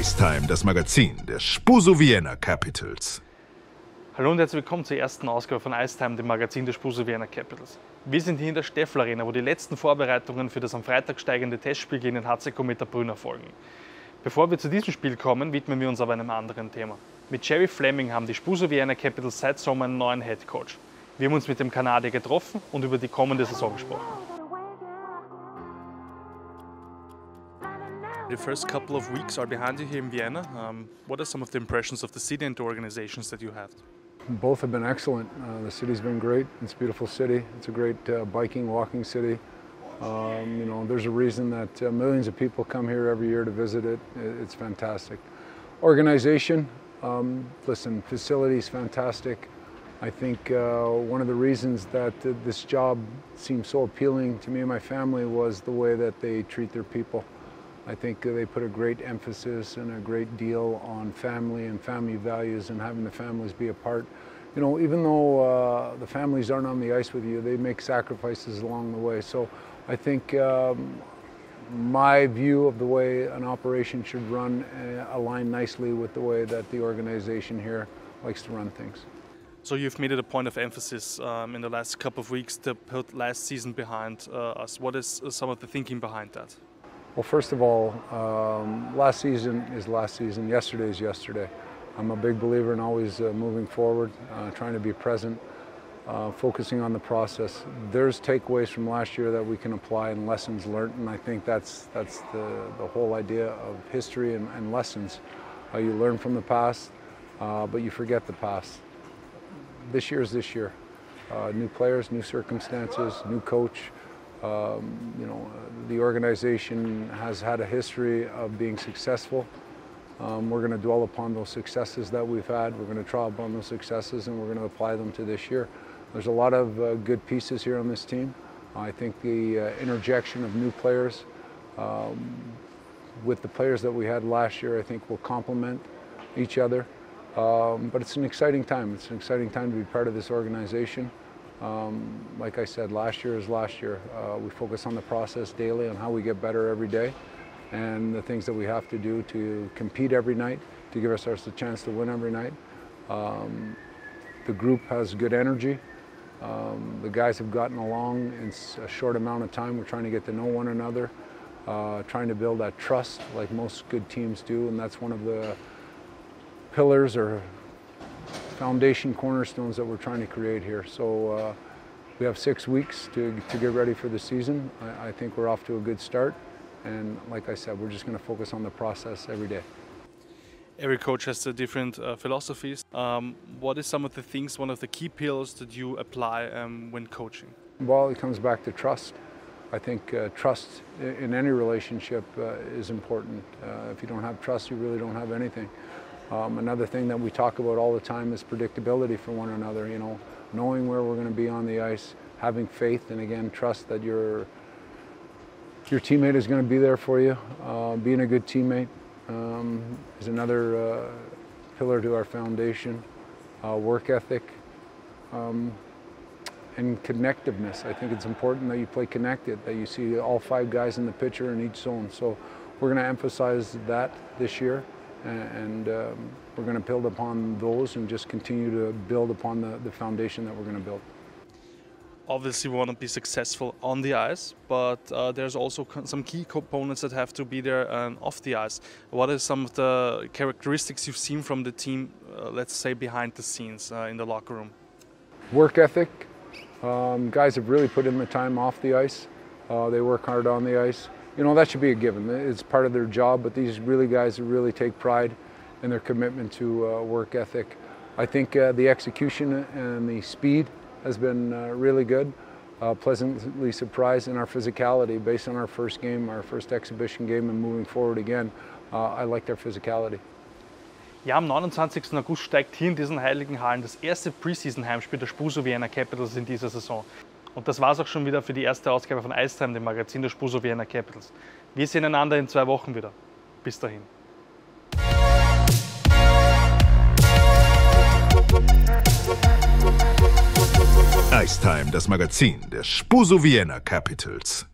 ICE-Time, das Magazin der spusu Vienna Capitals. Hallo und herzlich willkommen zur ersten Ausgabe von ICE-Time, dem Magazin der spusu Vienna Capitals. Wir sind hier in der Steffel Arena, wo die letzten Vorbereitungen für das am Freitag steigende Testspiel gegen den HC Komet Brünn erfolgen. Bevor wir zu diesem Spiel kommen, widmen wir uns aber einem anderen Thema. Mit Gerry Fleming haben die spusu Vienna Capitals seit Sommer einen neuen Head Coach. Wir haben uns mit dem Kanadier getroffen und über die kommende Saison gesprochen. The first couple of weeks are behind you here in Vienna. What are some of the impressions of the city and the organizations that you have? Both have been excellent. The city's been great. It's a beautiful city. It's a great biking, walking city. There's a reason that millions of people come here every year to visit it. It's fantastic. Organization, listen, facilities, fantastic. I think one of the reasons that this job seemed so appealing to me and my family was the way that they treat their people. I think they put a great emphasis and a great deal on family and family values and having the families be a part. You know, even though the families aren't on the ice with you, they make sacrifices along the way. So I think my view of the way an operation should run align nicely with the way that the organization here likes to run things. So you've made it a point of emphasis in the last couple of weeks to put last season behind us. What is some of the thinking behind that? Well, first of all, last season is last season. Yesterday is yesterday. I'm a big believer in always moving forward, trying to be present, focusing on the process. There's takeaways from last year that we can apply and lessons learned, and I think that's the whole idea of history and lessons. You learn from the past, but you forget the past. This year is this year. New players, new circumstances, new coach. The organization has had a history of being successful. We're going to dwell upon those successes that we've had. We're going to draw upon those successes and we're going to apply them to this year. There's a lot of good pieces here on this team. I think the interjection of new players with the players that we had last year, I think will complement each other. But it's an exciting time. It's an exciting time to be part of this organization. Like I said, last year is last year. We focus on the process daily, on how we get better every day, and the things that we have to do to compete every night, to give ourselves the chance to win every night. The group has good energy. The guys have gotten along in a short amount of time. We're trying to get to know one another, trying to build that trust like most good teams do, and that's one of the pillars or foundation cornerstones that we're trying to create here. So we have 6 weeks to get ready for the season. I think we're off to a good start, and like I said, we're just going to focus on the process every day. Every coach has different philosophies. What is some of the things, one of the key pillars that you apply when coaching? Well, it comes back to trust. I think trust in any relationship is important. If you don't have trust, you really don't have anything. Another thing that we talk about all the time is predictability for one another, you know, knowing where we're going to be on the ice, having faith, and again, trust that your teammate is going to be there for you. Being a good teammate is another pillar to our foundation. Work ethic and connectiveness. I think it's important that you play connected, that you see all 5 guys in the picture in each zone. So we're going to emphasize that this year. And we're going to build upon those and just continue to build upon the foundation that we're going to build. Obviously we want to be successful on the ice, but there's also some key components that have to be there off the ice. What are some of the characteristics you've seen from the team, let's say behind the scenes in the locker room? Work ethic. Guys have really put in the time off the ice. They work hard on the ice. You know, that should be a given. It's part of their job, but these guys really take pride in their commitment to work ethic. I think the execution and the speed has been really good. Pleasantly surprised in our physicality based on our first game, our first exhibition game, and moving forward again. I like their physicality. Ja, am 29. August steigt hier in diesen heiligen Hallen das erste Preseason-Heimspiel der spusu Vienna Capitals in dieser Saison. Und das war's auch schon wieder für die erste Ausgabe von ICE-Time, dem Magazin der spusu Vienna Capitals. Wir sehen einander in 2 Wochen wieder. Bis dahin. ICE-Time, das Magazin der spusu Vienna Capitals.